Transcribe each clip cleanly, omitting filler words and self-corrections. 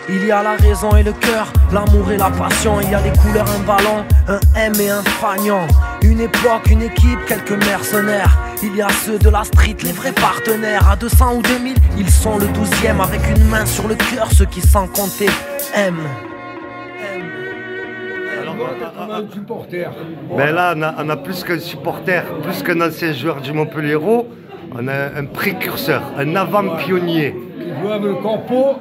Il y a la raison et le cœur, l'amour et la passion. Il y a les couleurs, un ballon, un M et un fagnon. Une époque, une équipe, quelques mercenaires. Il y a ceux de la street, les vrais partenaires. À 200 ou 2000, ils sont le 12e. Avec une main sur le cœur, ceux qui sans compter aiment. Un supporter. Mais là, on a plus qu'un supporter, plus qu'un ancien joueur du Montpellier-Hérault. On a un précurseur, un avant-pionnier. Qui jouait avec le corpo.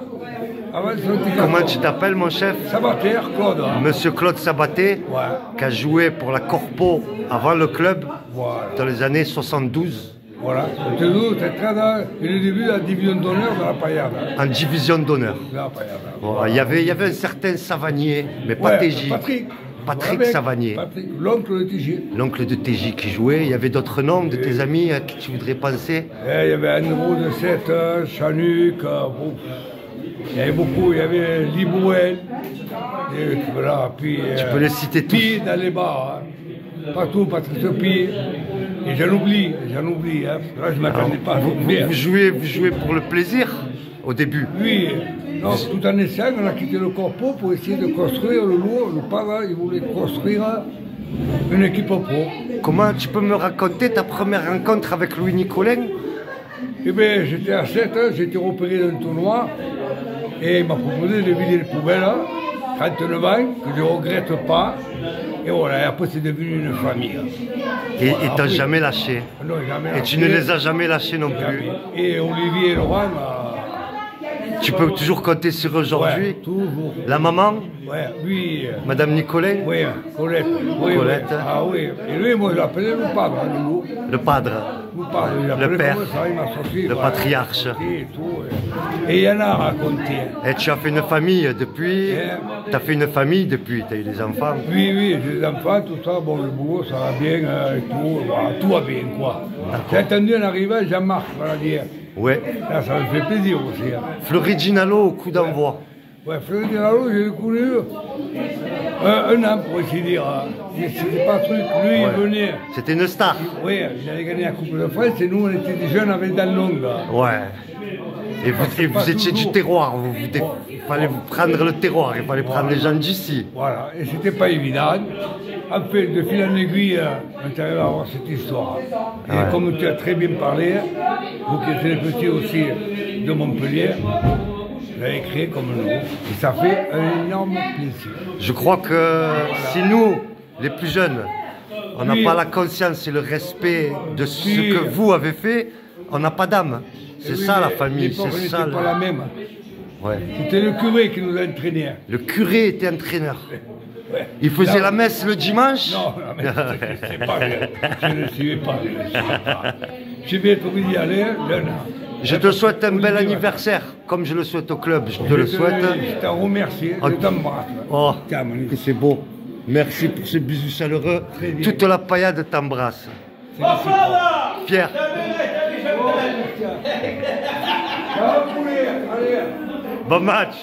Comment tu t'appelles, mon chef? Sabater, Claude. Monsieur Claude Sabater, Ouais. qui a joué pour la Corpo avant le club, Voilà. dans les années 72. Voilà. C'était nous, c'était le début de la division d'honneur de la paillade. En division d'honneur. De la paillade. Bon, il y avait un certain Savanier, mais pas Ouais, TJ. Patrick Patrick Savanier. Patrick, l'oncle de TJ. L'oncle de TJ qui jouait. Il y avait d'autres noms de tes amis à qui tu voudrais penser? Il y avait Andrew de 7, Chanuc, il y avait beaucoup, il y avait Libouel, et voilà, puis Tu peux les citer tous. Pi dans les bars, hein. Partout, Patrice Pi, et j'en oublie, hein. Là je ne m'attendais pas. Vous jouez pour le plaisir au début? Oui, non, tout en essayant, on a quitté le corpo pour essayer de construire le lourd. Le parent, il voulait construire une équipe pro. Comment tu peux me raconter ta première rencontre avec Louis Nicolin? Eh bien, j'étais à 7 ans, j'ai été repéré d'un tournoi et il m'a proposé de vider les poubelles, 39 ans, que je ne regrette pas. Et voilà, et après c'est devenu une famille. Et t'as jamais lâché? Non, jamais. Et tu ne les as jamais lâchés non plus? Jamais. Et Olivier et Laurent, Tu peux toujours compter sur eux aujourd'hui? ouais, toujours. La maman? Ouais, oui. Madame Nicolin? Oui, Colette. Oui, Colette. Oui. Ah oui. Et lui, moi, je l'appelais le padre, hein, le loup. Le padre? Le padre, Le père? il m'a sorti, Le voilà, patriarche? Et tout. Et il y en a à raconter. Et tu as fait une famille depuis? Yeah. Tu as fait une famille depuis? Tu as eu des enfants? Oui, oui, j'ai des enfants, tout ça, bon, le boulot, ça va bien, et tout, voilà, tout va bien, quoi. J'ai attendu en arrivant, Jean-Marc, voilà, dire. Ouais. Là, ça me fait plaisir aussi. Hein. Floriginalo au coup d'envoi. Ouais, Frédéric Lalo, j'ai connu un an, pour ainsi dire. Hein. Mais c'était pas un truc, lui, il venait. C'était une star. Oui, il avait gagné la Coupe de France, et nous, on était des jeunes avec Danlong. Ouais. Et vous étiez du terroir, il fallait vous prendre le terroir, il fallait prendre les gens d'ici. Voilà, et c'était pas évident. Après, de fil en aiguille, on est arrivé à avoir cette histoire. Et comme tu as très bien parlé, vous qui êtes les petits aussi de Montpellier, vous avez créé comme nous. Et ça fait un énorme plaisir. Je crois que si nous, les plus jeunes, on n'a pas la conscience et le respect de ce que vous avez fait, on n'a pas d'âme. C'est ça la famille, c'est ça. Pas la même. Ouais. C'était le curé qui nous a entraînés. Le curé était entraîneur. Ouais. Il faisait la messe le dimanche? Non, la messe, c'est pas vrai. Je ne suivais pas. Je vais être obligé d'y aller, Je te souhaite un bel anniversaire, comme je le souhaite au club. Je te le souhaite. Je t'en remercie, je t'embrasse. Oh, que c'est beau. Merci pour ce bisou chaleureux. Toute la paillade t'embrasse. Pierre. Bon match.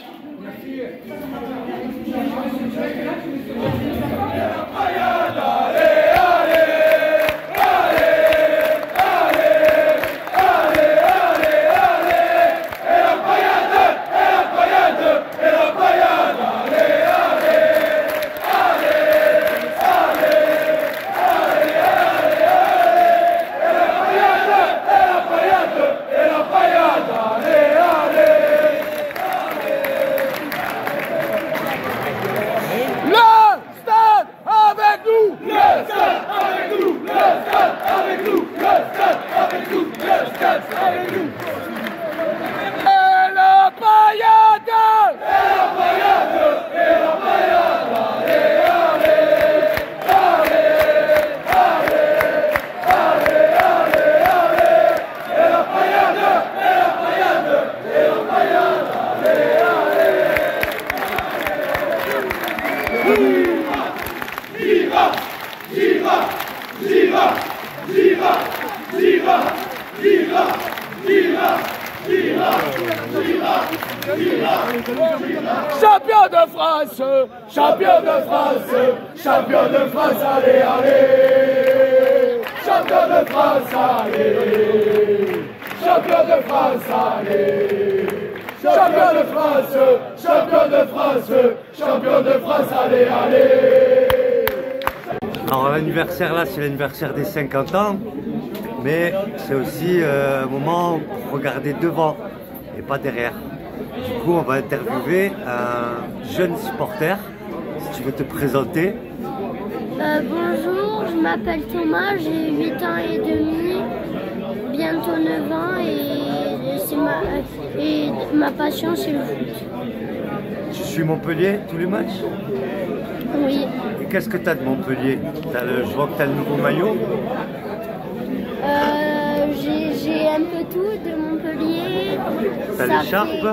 Champion de France, champion de France, champion de France, allez, allez. Champion de France, allez. Champion de France, allez. Champion de France, champion champion de France, allez, allez. Alors l'anniversaire là, c'est l'anniversaire des 50 ans, mais c'est aussi un moment pour regarder devant et pas derrière. Du coup, on va interviewer un jeune supporter, si tu veux te présenter. Bonjour, je m'appelle Thomas, j'ai 8 ans et demi, bientôt 9 ans et ma passion c'est le foot. Tu suis Montpellier tous les matchs? Oui. Et qu'est-ce que tu as de Montpellier? Je vois que tu as le nouveau maillot. J'ai un peu tout de Montpellier. Tu as l'écharpe?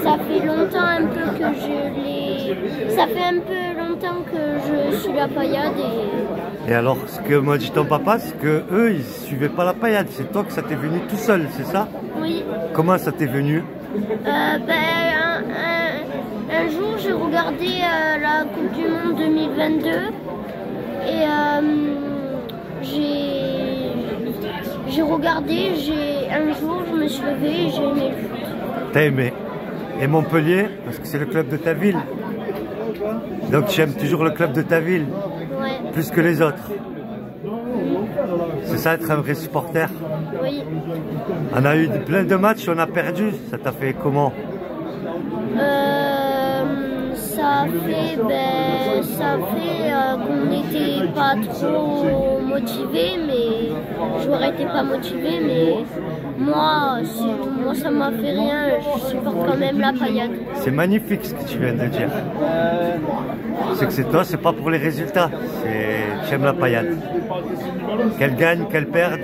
Ça fait longtemps un peu que je l'ai. Ça fait un peu longtemps que je suis la paillade Et alors, ce que m'a dit ton papa, c'est que eux, ils suivaient pas la paillade. C'est toi que ça t'est venu tout seul, c'est ça? Oui. Comment ça t'est venu? Un jour, j'ai regardé la Coupe du Monde 2022 et j'ai regardé. Un jour, je me suis levée et j'ai aimé le foot. T'as aimé? Et Montpellier, parce que c'est le club de ta ville. Donc tu aimes toujours le club de ta ville, Ouais. plus que les autres. C'est ça être un vrai supporter. Oui. On a eu plein de matchs, on a perdu. Ça t'a fait comment? Ça fait qu'on n'était pas trop motivés, mais j'aurais été pas motivé, mais moi ça m'a fait rien, je supporte quand même la paillade. C'est magnifique ce que tu viens de dire. C'est que c'est toi, c'est pas pour les résultats, tu aimes la paillade. Qu'elle gagne, qu'elle perde,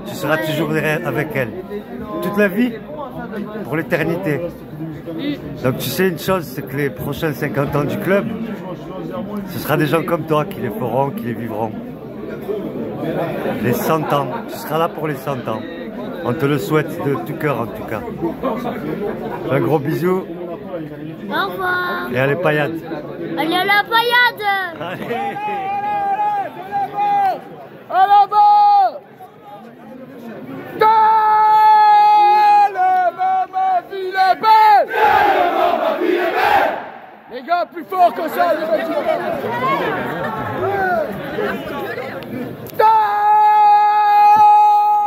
tu seras toujours avec elle. Toute la vie, pour l'éternité. Donc tu sais une chose, c'est que les prochains 50 ans du club, ce sera des gens comme toi qui les feront, qui les vivront. Les 100 ans, tu seras là pour les 100 ans. On te le souhaite de tout cœur en tout cas. Un gros bisou. Au revoir. Et allez paillade. Allez à la paillade. Allez. À la barre. Les gars, plus fort que ça, les mecs.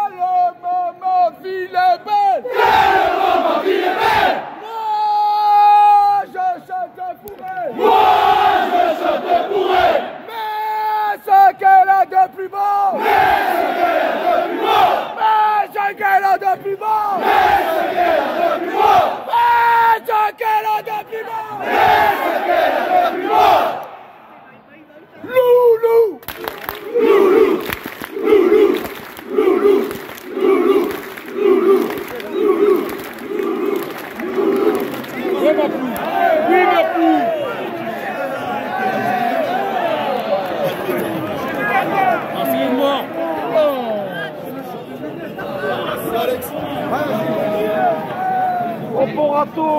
Le moment ville est belle. Le moment ville est belle. Moi, je chante pour elle. Moi, je chante pour elle. Mais ce qu'elle a de plus beau. Mais ce qu'elle a de plus beau. Mais ce qu'elle a de plus beau. Mais ce qu'elle a de plus beau. Mais ce qu'elle a de plus beau. Loulou! Loulou! Loulou! Loulou! Loulou! Loulou! Loulou! Oui, ma pouille! Oui, ma pouille! Ah, c'est mort! Alex! Au Porato!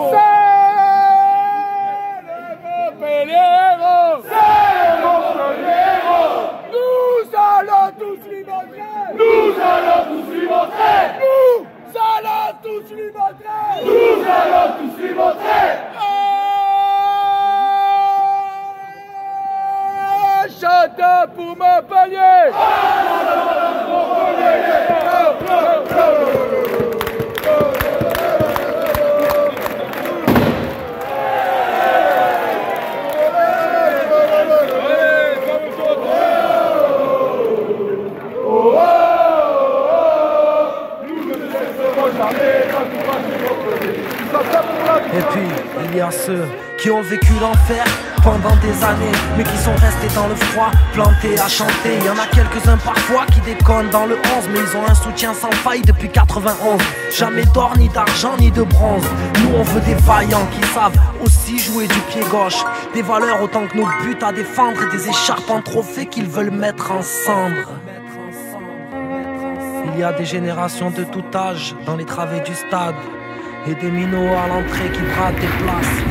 Nous allons tous lui montrer. Nous allons tous lui montrer. Nous allons tous lui montrer. Nous allons tous lui montrer. Chante pour Montpellier. Et puis, il y a ceux qui ont vécu l'enfer pendant des années, mais qui sont restés dans le froid, plantés à chanter. Il y en a quelques-uns parfois qui déconnent dans le 11, mais ils ont un soutien sans faille depuis 91. Jamais d'or, ni d'argent, ni de bronze. Nous on veut des vaillants qui savent aussi jouer du pied gauche. Des valeurs autant que nos buts à défendre, et des écharpes en trophée qu'ils veulent mettre en cendres. Il y a des générations de tout âge dans les travées du stade, et des minots à l'entrée qui bradent des places.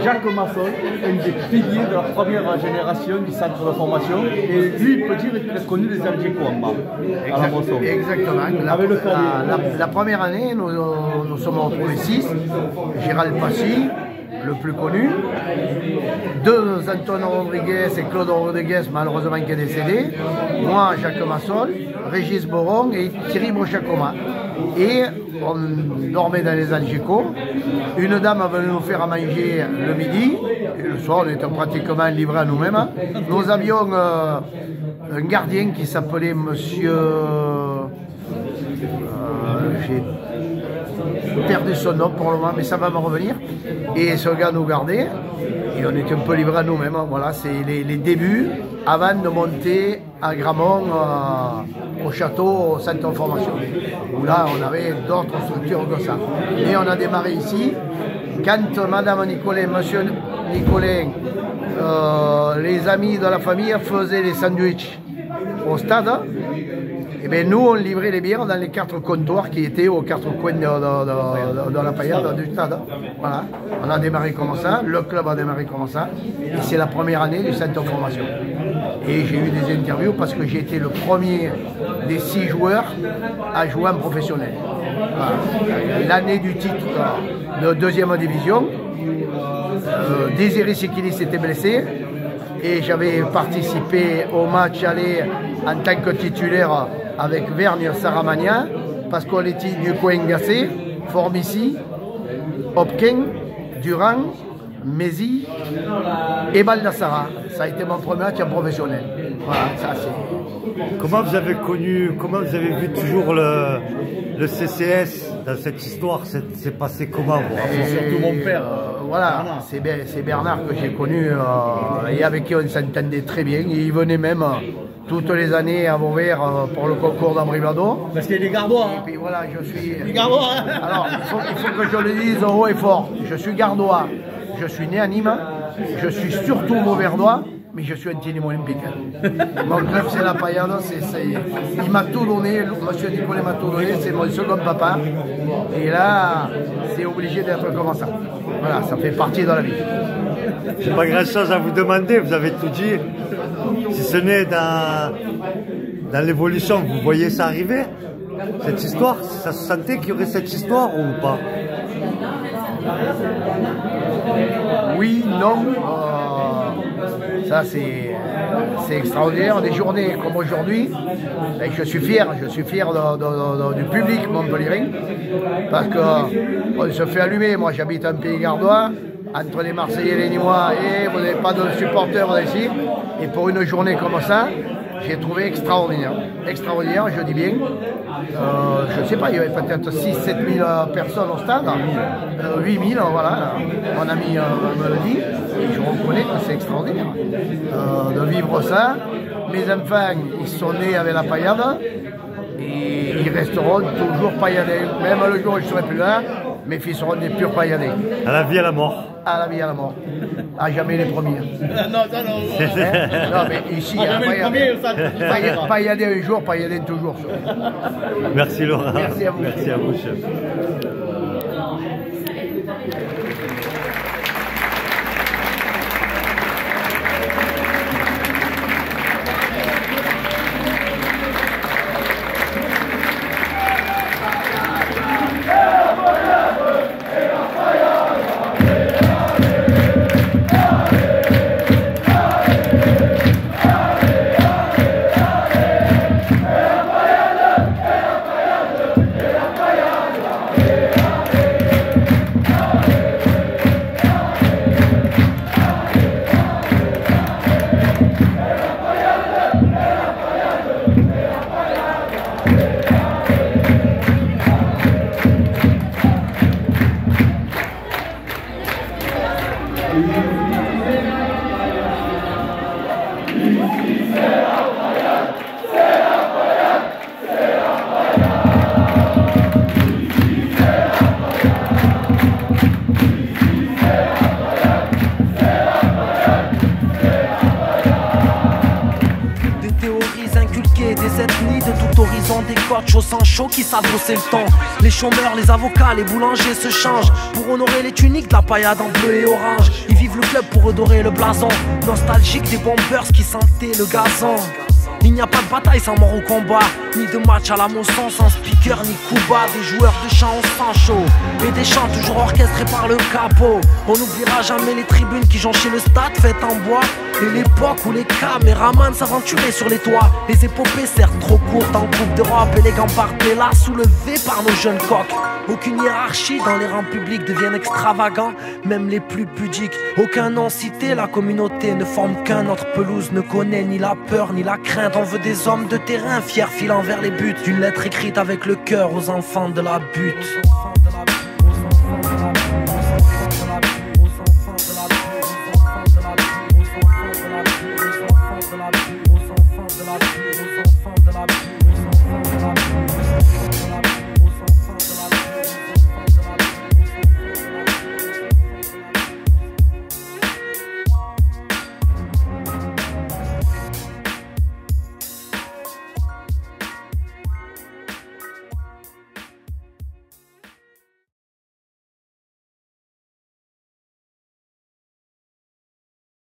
Jacques Massol, un des piliers de la première génération du centre de formation, et lui il peut dire qu'il a connu les Algeco en bas, à la Mosson. Exactement. La première année, nous sommes retrouvés 6. Gérald Passy, le plus connu. 2 Antonio Rodriguez et Claude Rodriguez, malheureusement qui est décédé. Moi, Jacques Massol, Régis Boron et Thierry Brochacoma. Et on dormait dans les Algeco. Une dame venait nous faire à manger le midi. Et le soir, on était pratiquement livrés à nous-mêmes. Nous avions un gardien qui s'appelait Monsieur... j'ai perdu son nom pour le moment, mais ça va me revenir. Et ce gars nous gardait. Et on était un peu livrés à nous-mêmes. Voilà, c'est les débuts avant de monter à Gramont, au château, au centre de formation. Où là, on avait d'autres structures que ça. Et on a démarré ici. Quand Madame Nicolet, Monsieur Nicolet, les amis de la famille faisaient les sandwichs au stade, et bien nous, on livrait les bières dans les 4 comptoirs qui étaient aux 4 coins de la paillade du stade. Voilà. On a démarré comme ça, le club a démarré comme ça, et c'est la première année du centre de formation. Et j'ai eu des interviews parce que j'ai été le premier des 6 joueurs à jouer en professionnel. Voilà. L'année du titre de 2e division, Désiré Sekili s'était blessé et j'avais participé au match aller en tant que titulaire avec Vergne Saramagna parce qu'on était du coin Gassé, Formici, Hopkin, Durand, Mézi et Baldassara. Ça a été mon premier match en professionnel. Voilà, ça c'est. Comment vous avez connu, comment vous avez vu toujours le CCS dans cette histoire? C'est passé comment vous? Surtout mon père. Voilà, c'est Bernard que j'ai connu et avec qui on s'entendait très bien. Il venait même toutes les années à Vauvert pour le concours d'Ambrivado. Parce qu'il est gardois. Et puis voilà, je suis. Gardois. Alors, il faut que je le dise haut et fort. Je suis gardois. Je suis né à Nîmes. Je suis surtout Vauverdois. Mais je suis un team olympique. Mon club, c'est la paillade. Il m'a tout donné. Monsieur Nicolet m'a tout donné. C'est mon second papa. Et là, c'est obligé d'être comme ça. Voilà, ça fait partie de la vie. J'ai pas grand chose à vous demander. Vous avez tout dit. Si ce n'est dans l'évolution, vous voyez ça arriver? Cette histoire, ça se sentait qu'il y aurait cette histoire ou pas? Oui, non. Ça, c'est extraordinaire. Des journées comme aujourd'hui, je suis fier du public montpelliérain parce qu'on se fait allumer. Moi, j'habite un pays gardois, entre les Marseillais et les Nîmois, et vous n'avez pas de supporters ici. Et pour une journée comme ça, j'ai trouvé extraordinaire. Extraordinaire, je dis bien. Je ne sais pas, il y avait peut-être 6-7 000 personnes au stade. 8 000, voilà. Mon ami me le dit. Et je reconnais que c'est extraordinaire de vivre ça. Mes enfants, ils sont nés avec la paillade. Et ils resteront toujours pailladés. Même le jour où je ne serai plus là, mes fils seront des purs pailladés. À la vie, à la mort. À la vie, à la mort. À jamais les premiers. Non, ça non. Non, mais ici, pailladé un jour, pailladé toujours. Merci Laurent. Merci à vous. Merci à vous, chef. Des ethnies de tout horizon, des coachs au sang chaud qui savent bosser le temps. Les chômeurs, les avocats, les boulangers se changent pour honorer les tuniques de la paillade en bleu et orange. Ils vivent le club pour redorer le blason, nostalgique des bombers qui sentaient le gazon. Il n'y a pas de bataille sans mort au combat, ni de match à la moisson sans speaker ni coup bas. Des joueurs de chant au sang chaud et des chants toujours orchestrés par le capot. On n'oubliera jamais les tribunes qui jonchaient le stade faites en bois, et l'époque où les caméramans s'aventuraient sur les toits. Les épopées certes trop courtes en Coupe d'Europe et les gants partaient là soulevés par nos jeunes coqs. Aucune hiérarchie dans les rangs publics deviennent extravagants, même les plus pudiques. Aucun nom cité, la communauté ne forme qu'un. Notre pelouse ne connaît ni la peur ni la crainte. On veut des hommes de terrain fiers filant vers les buts, d'une lettre écrite avec le cœur aux enfants de la butte.